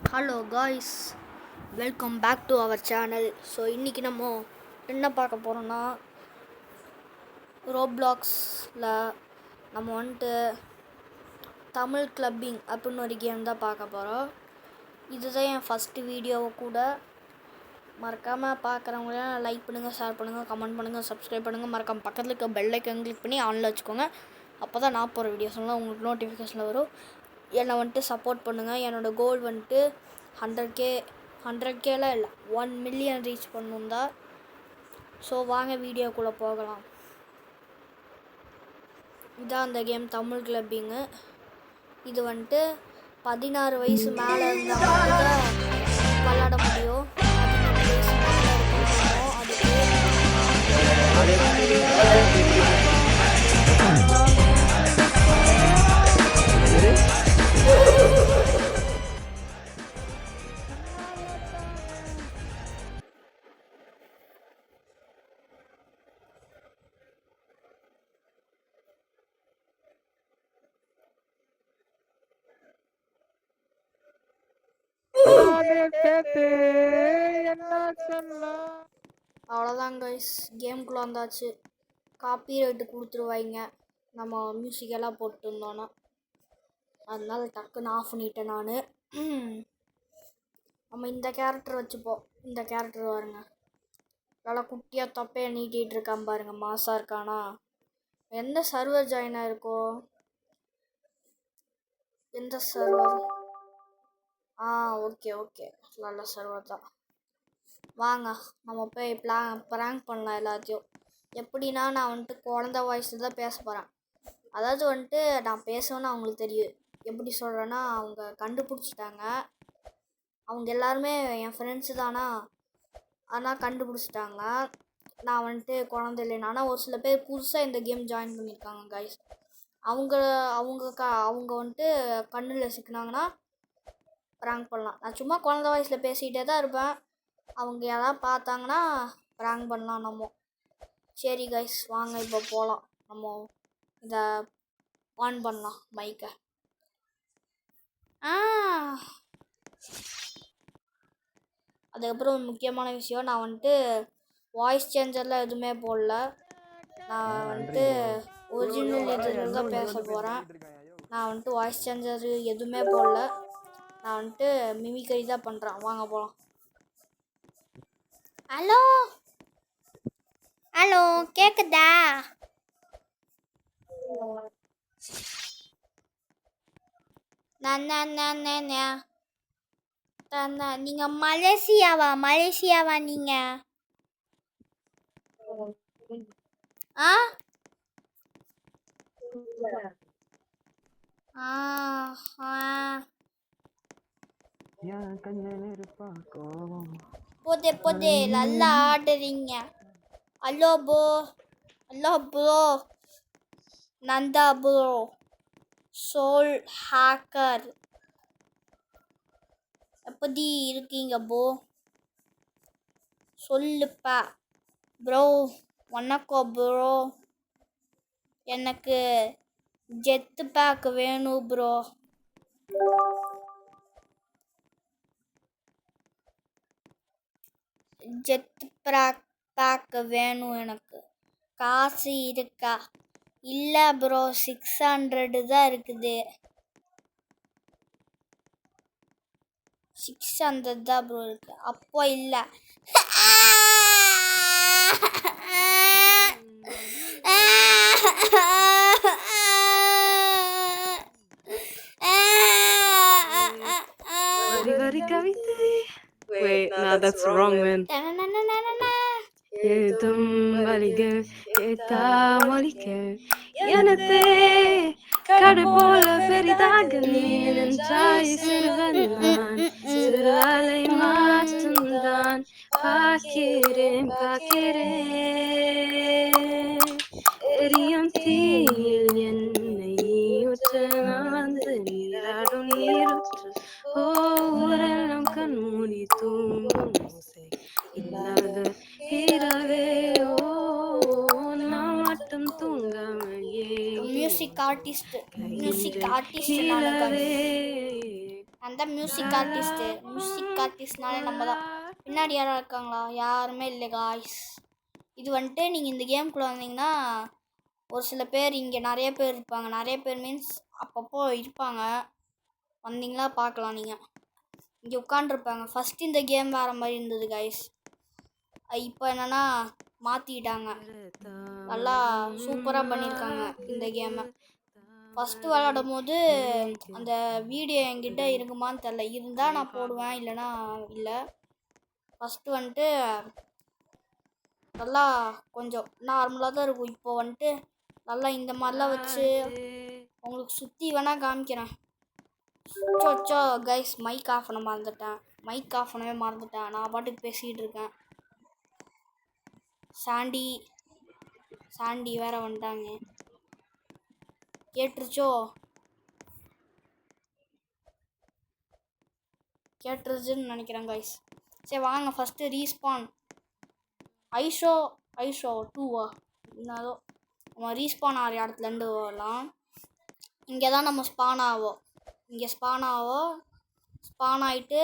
Hello guys, welcome back to our channel. So இன்றைக்கி நம்ம என்ன பார்க்க போகிறோன்னா, ரோப்ளாக்ஸில் நம்ம வந்துட்டு தமிழ் கிளப்பிங் அப்படின்னு ஒரு கேம் தான் பார்க்க போகிறோம். இதுதான் என் ஃபஸ்ட்டு வீடியோவை கூட. மறக்காமல் பார்க்குறவங்களாம் லைக் பண்ணுங்கள், ஷேர் பண்ணுங்கள், கமெண்ட் பண்ணுங்கள், சப்ஸ்கிரைப் பண்ணுங்கள். மறக்காமல் பக்கத்தில் இருக்க பெல் ஐக்கன் கிளிக் பண்ணி ஆனில் வச்சுக்கோங்க. அப்போ தான் நான் போகிற வீடியோஸ்லாம் உங்களுக்கு நோட்டிஃபிகேஷனில் வரும். என்னை வந்துட்டு சப்போர்ட் பண்ணுங்கள். என்னோடய கோல் வந்துட்டு 100Kலாம் இல்லை, 1 மில்லியன் ரீச் பண்ணணும் தான். ஸோ வாங்க வீடியோக்குள்ளே போகலாம். இதான் அந்த கேம் தமிழ் கிளப்பிங்கு. இது வந்துட்டு 16 வயசு மேலே இருந்தால் மட்டும்தான் விளாட முடியும். 18 வயசு மேலே இருக்கணும். அவ்வளோதான் கைஸ், கேம்குள்ளே வந்தாச்சு. காப்பி ரைட்டு கொடுத்துருவாங்க நம்ம மியூசிக்கெல்லாம் போட்டுருந்தோன்னா. அதனால டக்குன்னு ஆஃப் பண்ணிட்டேன் நான். நம்ம இந்த கேரக்டர் வச்சுப்போம். இந்த கேரக்டர் பாருங்க, நல்லா குட்டியாக தொப்பையை நீட்டிகிட்டு இருக்கான் பாருங்க, மாசாக இருக்கானா. எந்த சர்வர் ஜாயின் ஆயிருக்கோ? எந்த சர்வர்? ஓகே, நல்ல சர்வர் தான். வாங்க நம்ம போய் ப்ராங்க் பண்ணலாம் எல்லாத்தையும். எப்படின்னா, நான் வந்துட்டு குழந்த வாய்ஸில் தான் பேச போகிறேன். அதாவது வந்துட்டு நான் பேசுவேன்னு அவங்களுக்கு தெரியும். எப்படி சொல்கிறேன்னா, அவங்க கண்டுபிடிச்சிட்டாங்க. அவங்க எல்லாருமே என் ஃப்ரெண்ட்ஸு தானா, ஆனால் கண்டுபிடிச்சிட்டாங்க நான் வந்துட்டு குழந்தை இல்லைன்னு. ஆனால் ஒரு சில பேர் புதுசாக இந்த கேம் ஜாயின் பண்ணியிருக்காங்க கைஸ். அவங்க வந்துட்டு கண்ணில் சிக்கினாங்கன்னா ப்ராங்க் பண்ணலாம். நான் சும்மா குழந்த வாய்ஸில் பேசிக்கிட்டே தான் இருப்பேன். அவங்க யாராவது பார்த்தாங்கன்னா ப்ராங்க் பண்ணலாம் நம்ம. சரி கைஸ், வாங்க இப்போ போகலாம். நம்ம இதை ஆன் பண்ணலாம் மைக்கை. அதுக்கப்புறம் முக்கியமான விஷயம், நான் வந்துட்டு வாய்ஸ் சேஞ்சர்லாம் எதுவுமே போடல. நான் வந்துட்டு ஒரிஜினல் இதில் தான் பேச போகிறேன். நான் வந்துட்டு வாய்ஸ் சேஞ்சர் எதுவுமே போடல. நான் வந்துட்டு மிமிக்ரி தான் பண்ணுறேன். வாங்க போகலாம். ஹலோ கேக்குதா? நீங்க மலேசியாவா நீங்க? போதே நல்லா ஆடுறீங்க. Hello bro, Nanda bro, soul hacker, எப்படி இருக்கீங்க ப்ரோ? சொல்லுப்பா ப்ரோ. வணக்கம் ப்ரோ, எனக்கு ஜெத்து பேக் வேணும் ப்ரோ. ஜெத்து பேக் வேணும் எனக்கு. காசு இருக்கா? இல்லை ப்ரோ, 600 தான் இருக்குது. 600 தான் ப்ரோ இருக்கு. அப்போ இல்லை. Wait, no, that's wrong, man. எனதே கடபோல பெரிதாக நீ நின்றாய். சிறுவன் சிறுவலை மாற்றுந்தான். பார்க்கிறேன் எரியும் தீயில் என்னை ஊற்று. நான் வந்து நீராடும் நீருற்று. ஊரெல்லாம் கண்மூடி தூங்கும் இல்லாத இரவே. நான் மட்டும் தூங்காமல் மியூசிக் ஆர்டிஸ்ட். அந்த அதான் மியூசிக் ஆர்டிஸ்ட்டு. மியூசிக் ஆர்டிஸ்ட்னாலே நம்ம தான். பின்னாடி யாரா இருக்காங்களா? யாருமே இல்லை காய்ஸ். இது வந்துட்டு நீங்கள் இந்த கேம்குள்ளே வந்தீங்கன்னா ஒரு சில பேர் இங்கே நிறைய பேர் இருப்பாங்க. நிறைய பேர் மீன்ஸ் அப்பப்போ இருப்பாங்க. வந்தீங்களா பார்க்கலாம். நீங்கள் இங்கே உட்காண்ட்ருப்பாங்க. ஃபஸ்ட்டு இந்த கேம் வேறு மாதிரி இருந்தது காய்ஸ். இப்போ என்னென்னா மாற்றிக்கிட்டாங்க. நல்லா சூப்பராக பண்ணியிருக்காங்க இந்த கேமை. ஃபஸ்ட்டு விளாடும் போது அந்த வீடியோ என்கிட்ட இருக்குமான்னு தெரில. இருந்தால் நான் போடுவேன், இல்லைனா இல்லை. ஃபஸ்ட்டு வந்துட்டு நல்லா கொஞ்சம் நார்மலாக தான் இருக்கும். இப்போ வந்துட்டு நல்லா இந்த மாதிரிலாம் வச்சு உங்களுக்கு சுற்றி வேணால் காமிக்கிறேன். சொச்சோ கைஸ், மைக் ஆஃப் பண்ண மறந்துட்டேன். மைக் ஆஃப் பண்ணவே மறந்துட்டேன். நான் பாட்டுக்கு பேசிக்கிட்டு இருக்கேன். சாண்டி வேற வந்துட்டாங்க. கேட்டுருச்சுன்னு நினைக்கிறேன் கைஸ். சரி வாங்க ஃபஸ்ட்டு ரீஸ்பான். ஐஷோ 2வா என்னதோ நம்ம ரீஸ்பான் ஆகிற இடத்துலேருந்து வரலாம். இங்கே தான் நம்ம ஸ்பான் ஆகிட்டு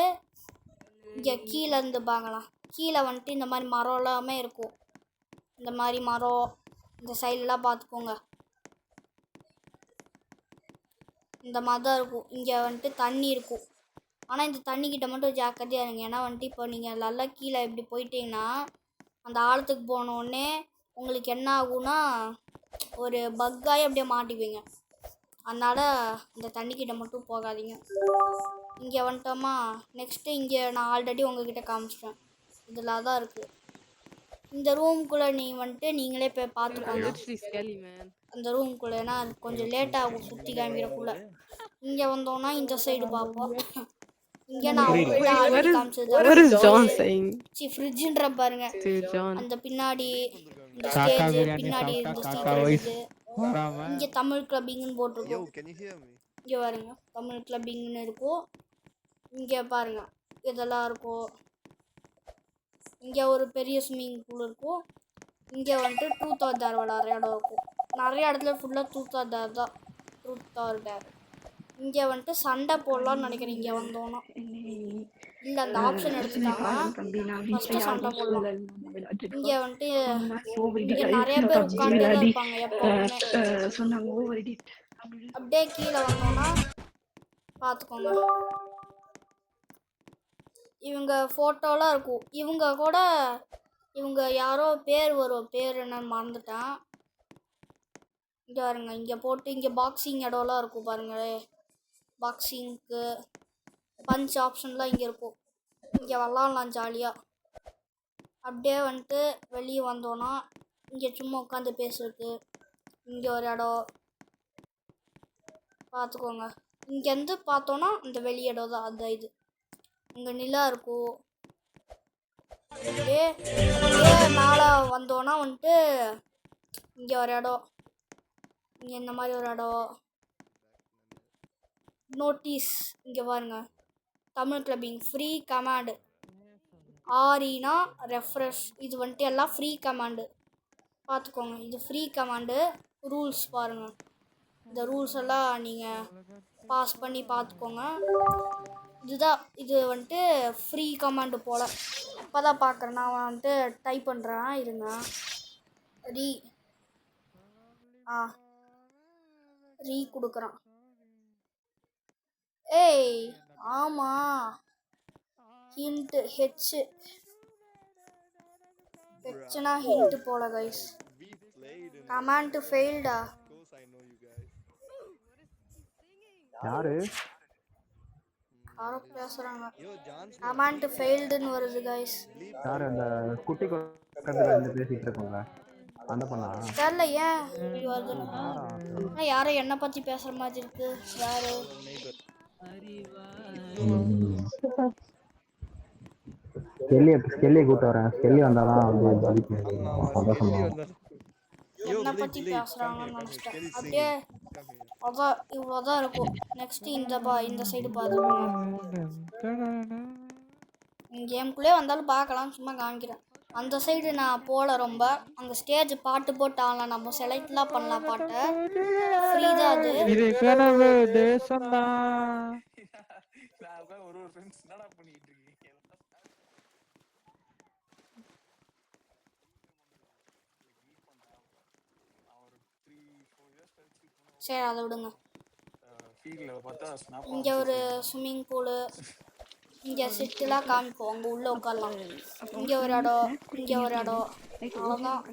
இங்கே கீழேருந்து பார்க்கலாம். கீழே வந்துட்டு இந்த மாதிரி மரம் எல்லாமே இருக்கும். இந்த மாதிரி மரம் இந்த சைடெலாம் பார்த்துக்கோங்க. இந்த மாதிரி தான் இருக்கும். இங்கே வந்துட்டு தண்ணி இருக்கும். ஆனால் இந்த தண்ணிக்கிட்ட மட்டும் ஜாக்கிரதையாக இருங்க. ஏன்னா வந்துட்டு இப்போ நீங்கள் நல்லா கீழே இப்படி போயிட்டீங்கன்னா அந்த ஆழத்துக்கு போனோடனே உங்களுக்கு என்ன ஆகும்னா ஒரு பக்காகி அப்படியே மாட்டிக்குவீங்க. அதனால் இந்த தண்ணிக்கிட்ட மட்டும் போகாதீங்க. இங்கே வந்துட்டோமா. நெக்ஸ்ட்டு இங்கே நான் ஆல்ரெடி உங்ககிட்ட காமிச்சிட்டேன். இதில் தான் இருக்குது. இந்த ரூம்குள்ளே வந்துட்டு நீங்களே போய் பார்த்துக்கோங்க. அந்த ரூம்குள்ளே. ஏன்னா அது கொஞ்சம் லேட்டாகும் சுற்றி காமிக்கிறக்குள்ளே. இங்கே வந்தோன்னா இந்த சைடு பார்ப்போம். இங்கே நான் ஆல்ரெடி காமிச்சது ஃப்ரிட்ஜுன்ற பாருங்க. அந்த பின்னாடி இந்த ஸ்டேஜ் பின்னாடி இந்த ஸ்பீக்கர் இருக்குது. இங்கே தமிழ் கிளப்பிங்னு போட்டிருக்கோம். இங்கே பாருங்க தமிழ் கிளப்பிங்னு இருக்கும். இங்கே பாருங்க இதெல்லாம் இருக்கும். இங்கே ஒரு பெரிய ஸ்விம்மிங் பூல் இருக்கும். இங்கே வந்துட்டு ட்ரூத் ஆர் டேர் விளாட்ற இடம் இருக்கும். நிறைய இடத்துல ஃபுல்லாக ட்ரூத் ஆர் டேர் தான். Truth or dare. இங்கே வந்துட்டு சண்டை போடலான்னு நினைக்கிறேன். இங்கே வந்தோன்னா இல்லை அந்த ஆப்ஷன் எடுத்துட்டாங்க. ஃபஸ்ட்டு சண்டை போடலாம். இங்கே வந்துட்டு இங்கே நிறைய பேர் உட்காந்துட்டே தான் இருப்பாங்க எப்போவுமே. அப்படியே கீழே வந்தோன்னா பார்த்துக்கோங்க. இவங்க ஃபோட்டோலாம் இருக்கும். இவங்க யாரோ பேர் வரும். பேர் என்னன்னு மறந்துட்டேன். இங்கே பாருங்க. இங்கே போட்டு இங்கே பாக்ஸிங் இடம்லாம் இருக்கும் பாருங்களே. பாக்ஸிங்க்கு பஞ்ச் ஆப்ஷன்லாம் இங்கே இருக்கும். இங்கே விளாட்லாம் ஜாலியாக. அப்படியே வந்துட்டு வெளியே வந்தோன்னா இங்கே சும்மா உட்காந்து பேசுறதுக்கு இங்கே ஒரு இடம் பார்த்துக்கோங்க. இங்கேருந்து பார்த்தோன்னா இந்த வெளி இடம் தான். அந்த இது இங்கே நிலா இருக்கும். அப்படியே மேலே வந்தோன்னா வந்துட்டு இங்கே ஒரு இடம். இங்கே இந்த மாதிரி ஒரு இடம். நோட்டீஸ் இங்கே பாருங்க. Tamil clubbing free command. Arena refresh. இது வந்துட்டு எல்லாம் ஃப்ரீ கமாண்டு பார்த்துக்கோங்க. இது ஃப்ரீ கமாண்டு. ரூல்ஸ் பாருங்கள். இந்த ரூல்ஸ் எல்லாம் நீங்கள் பாஸ் பண்ணி பார்த்துக்கோங்க. இது வந்துட்டு ஃப்ரீ கமாண்டு போல். இப்போ தான் பார்க்குறேன். நான் வந்துட்டு டைப் பண்ணுறேன் இருங்க. ரீ கொடுக்குறான். ஏய் ஆமாம் ஹிண்ட்டு ஹெச்னா ஹிண்ட்டு போல கைஸ். கமாண்ட் ஃபெயில்டா. யாரோ பேசுகிறாங்க. கமாண்ட் ஃபெயில்டுன்னு வருது கைஸ். யார் அந்த குட்டி குழந்தை பேசிட்டு இருக்காங்க அந்த பண்ணா தெரியல ஏன் இப்படி வருதுன்னு. யாரோ என்னை பற்றி பேசுகிற மாதிரி இருக்கு. யாரு ஸ்கெல்லியை கூப்பிட்டு வரேன். ஸ்கெல்லி வந்தாதான் சந்தோஷம். என்னை பற்றி பேசுகிறாங்கன்னு நினச்சிட்டேன். அப்படியே அதான் இவ்வளோதான் இருக்கும். நெக்ஸ்ட்டு இந்த சைடு பார்த்துக்கோங்க. கேமுக்குள்ளே வந்தாலும் பார்க்கலாம். சும்மா காமிக்கிறேன். அந்த சைடு நான் போகல ரொம்ப. அங்கே ஸ்டேஜ் பாட்டு போட்டு ஆகலாம். நம்ம செலக்ட்லாம் பண்ணலாம் பாட்டை. ஃப்ரீ தான் அது. சரி அதை விடுங்க. இங்கே ஒரு ஸ்விம்மிங் பூலு, இங்கே சிட்டுலாம் காமிப்போம், அங்கே உள்ளே உட்காரலாம். இங்கே ஒரு இடம், இங்கே ஒரு இடம், அவ்வளோதான்.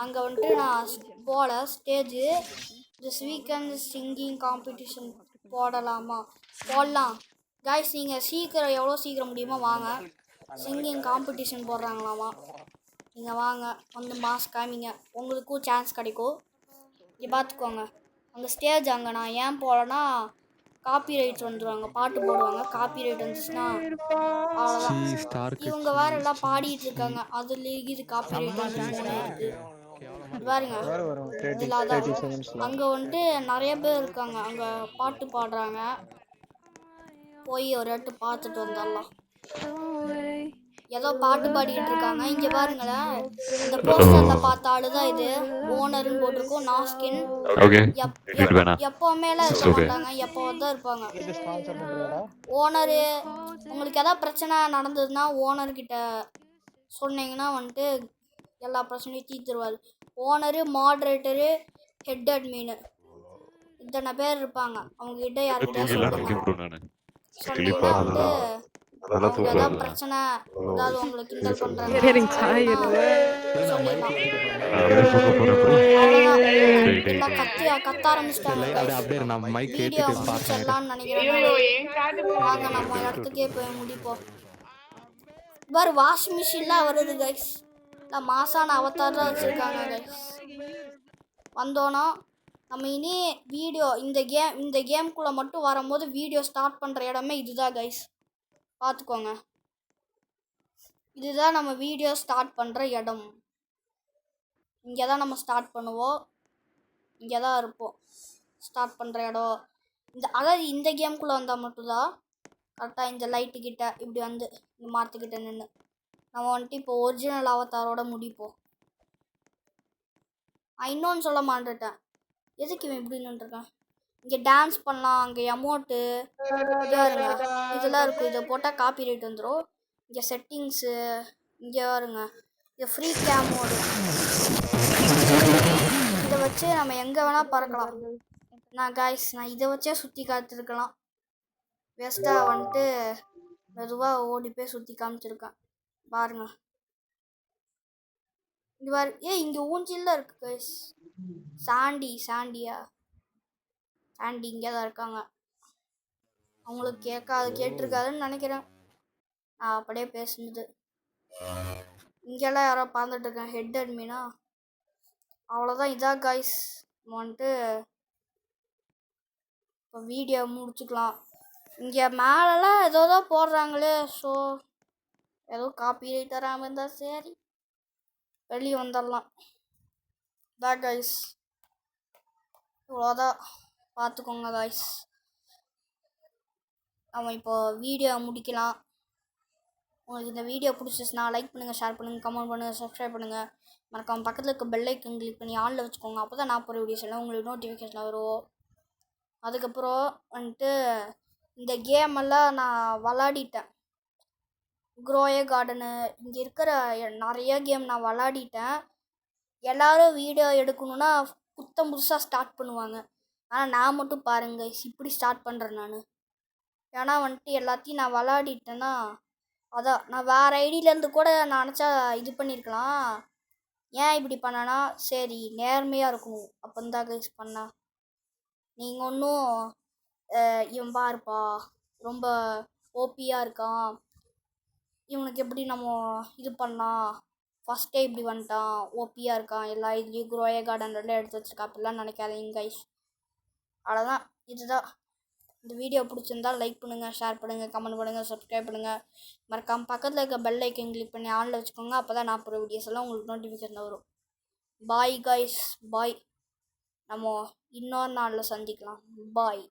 அங்கே வந்துட்டு நான் போகல stage. This weekend singing competition போடலாமா? போடலாம் காய்ஸ். நீங்கள் சீக்கிரம் எவ்வளோ சீக்கிரம் முடியுமோ வாங்க. சிங்கிங் காம்படிஷன் போடுறாங்களாமா. நீங்கள் வாங்க, வந்து மாஸ்க் காமிங்க, உங்களுக்கும் சான்ஸ் கிடைக்கும். இங்கே பார்த்துக்கோங்க, அங்கே ஸ்டேஜ் அங்கே நான் ஏன் போகலன்னா காப்பிரைட்ஸ் வந்துடுவாங்க, பாட்டு போடுவாங்க, காப்பிரைட் வந்துச்சுன்னா அவ்வளோதான். இவங்க வேற எல்லாம் பாடிட்டு இருக்காங்க, அதுல இது காப்பிரைட் வந்து போனே இருக்கு பாருங்க. இதில் அதான் அங்கே வந்துட்டு நிறைய பேர் இருக்காங்க, அங்கே பாட்டு பாடுறாங்க. போய் ஒரு இடத்து பார்த்துட்டு வந்துடலாம். ஏதோ பாட்டு பாடிட்டு இருக்காங்க. இங்க பாருங்களேன், இந்த போஸ்டர்ல பார்த்த ஆளுதான் இது. ஓனர்னு போட்டிருக்கோம். நாஸ்கின் எப்பவுமே எல்லாம் இருக்க மாட்டாங்க, எப்போதான் இருப்பாங்க. ஓனரு உங்களுக்கு ஏதாவது பிரச்சனை நடந்ததுன்னா ஓனர்கிட்ட சொன்னீங்கன்னா வந்துட்டு எல்லா பிரச்சனையும் தீர்த்துருவாரு. ஓனரு, மாடரேட்டரு, ஹெட் அட்மின் இத்தனை பேர் இருப்பாங்க. அவங்க கிட்ட யார்கிட்ட சொல்லுங்க, சொன்னீங்கன்னா வந்துட்டு அவங்க ஏதாவது பிரச்சனை, ஏதாவது உங்களுக்கு கிண்டல் பண்றாங்க கத்த ஆரம்பிச்சிட்டாங்க. வீடியோ முடிச்சிடலாம்னு நினைக்கிறேன். வாங்க நம்ம இடத்துக்கே போய் முடிப்போம். பாரு வாஷிங் மிஷின்லாம் வருது கைஸ். இல்லை மாசான அவதார் தான் வச்சுருக்காங்க கைஸ். வந்தோன்னா நம்ம இனி வீடியோ இந்த கேம்குள்ளே மட்டும் வரும்போது வீடியோ ஸ்டார்ட் பண்ணுற இடமே இதுதான் கைஸ், பார்த்துக்கோங்க. இதுதான் நம்ம வீடியோ ஸ்டார்ட் பண்ணுற இடம். இங்கே தான் நம்ம ஸ்டார்ட் பண்ணுவோம், இங்கே தான் இருப்போம். ஸ்டார்ட் பண்ணுற இடம் அதாவது இந்த கேம்குள்ளே வந்தால் மட்டும்தான் கரெக்டாக இந்த லைட்டுக்கிட்ட இப்படி வந்து இந்த மரத்துக்கிட்ட நின்று நம்ம வந்துட்டு இப்போ ஒரிஜினல் அவதாரோட முடிப்போம். இன்னொன்று சொல்ல மாட்டேன், எதுக்கு இவன் இப்படி நின்றுருக்கான். இங்கே டான்ஸ் பண்ணலாம், அங்கே எமௌண்ட்டு இதெல்லாம் இருக்கும். இதை போட்டால் காப்பி ரைட் வந்துடும். இங்கே செட்டிங்ஸு இங்கே வருங்க, இது ஃப்ரீ கேம் மோடு. இதை வச்சு நம்ம எங்கே வேணால் பறக்கலாம். நான் இதை வச்சே சுற்றி காத்துருக்கலாம். வேஸ்ட்டாக வந்துட்டு மெதுவாக ஓடி போய் சுற்றி காமிச்சிருக்கேன் பாருங்க. இங்கே பாரு, இங்கே ஊஞ்சில் இருக்கு கைஸ். சாண்டியா சாண்டி இங்கே தான் இருக்காங்க. அவங்களுக்கு கேட்டிருக்காதுன்னு நினைக்கிறேன், நான் அப்படியே பேசுனது. இங்கெல்லாம் யாரோ பார்த்துட்டு இருக்கேன், ஹெட் அட்மினா. அவ்வளோதான், இதான் கைஸ். வந்துட்டு இப்போ வீடியோ முடிச்சுக்கலாம். இங்கே மேலெலாம் ஏதோ தான் போடுறாங்களே, ஸோ ஏதோ காப்பி ரைட் தராமல் இருந்தால் சரி, வெளியே வந்துடலாம். தான் கைஸ், இவ்வளோதான், பார்த்துக்கோங்க கைஸ். நம்ம இப்போ வீடியோ முடிக்கலாம். உங்களுக்கு இந்த வீடியோ பிடிச்சிச்சுன்னா லைக் பண்ணுங்கள், ஷேர் பண்ணுங்கள், கமெண்ட் பண்ணுங்கள், சப்ஸ்கிரைப் பண்ணுங்கள். மறக்காம பக்கத்தில் இருக்க பெல் ஐக்கன் கிளிக் பண்ணி ஆனில் வச்சுக்கோங்க. அப்போ தான் நான் போகிற வீடியோஸ் எல்லாம் உங்களுக்கு நோட்டிஃபிகேஷன் வரும். அதுக்கப்புறம் வந்துட்டு இந்த கேமெல்லாம் நான் விளாடிட்டேன். க்ரோயே கார்டனு இங்கே இருக்கிற நிறைய கேம் நான் விளாடிட்டேன். எல்லோரும் வீடியோ எடுக்கணுன்னா புதுசாக ஸ்டார்ட் பண்ணுவாங்க. ஆனால் நான் மட்டும் பாருங்கள் இப்படி ஸ்டார்ட் பண்ணுறேன் நான். ஏன்னா வந்துட்டு எல்லாத்தையும் நான் விளாடிட்டேன்னா அதான் நான் வேறு ஐடியிலேருந்து கூட நான் நினச்சா இது பண்ணியிருக்கலாம். ஏன் இப்படி பண்ணனா, சரி நேர்மையாக இருக்கணும் அப்போந்தான் கைஸ் பண்ணா. நீங்கள் ஒன்றும் இவன் பாருப்பா ரொம்ப ஓபியாக இருக்கான், இவனுக்கு எப்படி நம்ம இது பண்ணலாம், ஃபஸ்ட்டே இப்படி வந்துட்டான், ஓபியாக இருக்கான், எல்லா இதுலேயும் க்ரோயே கார்டன்லாம் எடுத்து வச்சுருக்கா, அப்படிலாம் நினைக்காதீங்க கைஸ். அவ்வளோதான், இதுதான். இந்த வீடியோ பிடிச்சிருந்தால் லைக் பண்ணுங்கள், ஷேர் பண்ணுங்கள், கமெண்ட் பண்ணுங்கள், சப்ஸ்கிரைப் பண்ணுங்கள். மறக்காமல் பக்கத்தில் இருக்க பெல் ஐக்கன் கிளிக் பண்ணி ஆனில் வச்சுக்கோங்க. அப்போ தான் நான் போகிற வீடியோஸ் எல்லாம் உங்களுக்கு நோட்டிஃபிகேஷன் வரும். பாய் கைஸ், பாய். நம்ம இன்னொரு நாளில் சந்திக்கலாம். பாய்.